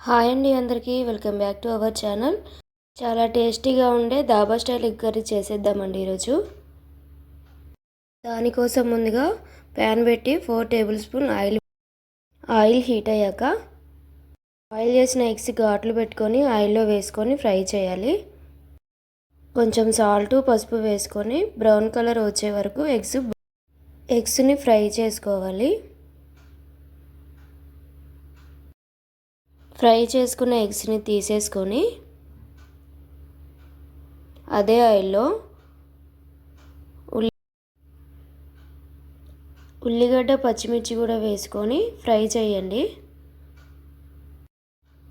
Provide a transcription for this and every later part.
Hi అండి అందరికీ welcome back to our channel. చాలా టేస్టీగా ఉండే దాబా స్టైల్ ఎగ్ కర్రీ చేసేద్దామండి ఈరోజు. దానికోసం ముందుగా ప్యాన్ పెట్టి 4 టేబుల్ స్పూన్ ఆయిల్ హీట్ అయ్యాక బాయిల్ చేసిన ఎగ్స్ ఘాట్లు పెట్టుకొని ఆయిల్లో వేసుకొని ఫ్రై చేయాలి. కొంచెం సాల్ట్ పసుపు వేసుకొని బ్రౌన్ కలర్ వచ్చే వరకు ఎగ్స్ని ఫ్రై చేసుకోవాలి. ఫ్రై చేసుకున్న ఎగ్స్ని తీసేసుకొని అదే ఆయిల్లో ఉల్లిగడ్డ పచ్చిమిర్చి కూడా వేసుకొని ఫ్రై చేయండి.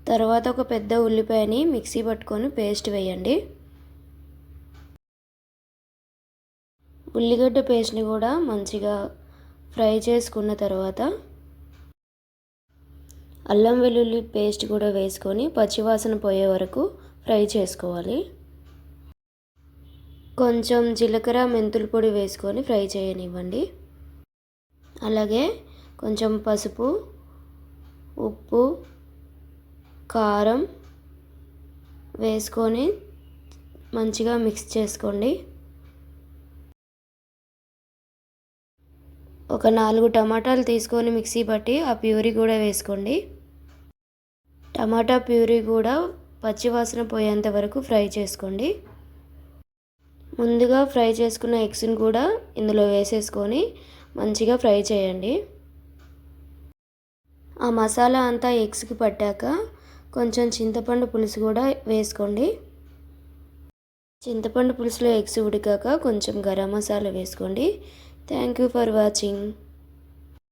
తర్వాత ఒక పెద్ద ఉల్లిపాయని మిక్సీ పట్టుకొని పేస్ట్ వేయండి. ఉల్లిగడ్డ పేస్ట్ని కూడా మంచిగా ఫ్రై చేసుకున్న తర్వాత అల్లం వెల్లుల్లి పేస్ట్ కూడా వేసుకొని పచ్చివాసన పోయే వరకు ఫ్రై చేసుకోవాలి. కొంచెం జీలకర్ర మెంతుల పొడి వేసుకొని ఫ్రై చేయనివ్వండి. అలాగే కొంచెం పసుపు, ఉప్పు, కారం వేసుకొని మంచిగా మిక్స్ చేసుకోండి. ఒక 4 టమాటాలు తీసుకొని మిక్సీ పట్టి ఆ ప్యూరీ కూడా వేసుకోండి. టమాటా ప్యూరీ కూడా పచ్చివాసన పోయేంత వరకు ఫ్రై చేసుకోండి. ముందుగా ఫ్రై చేసుకున్న ఎగ్స్ని కూడా ఇందులో వేసేసుకొని మంచిగా ఫ్రై చేయండి. ఆ మసాలా అంతా ఎగ్స్కి పట్టాక కొంచెం చింతపండు పులుసు కూడా వేసుకోండి. చింతపండు పులుసులో ఎగ్స్ ఉడికాక కొంచెం గరం మసాలా వేసుకోండి. Thank you for watching.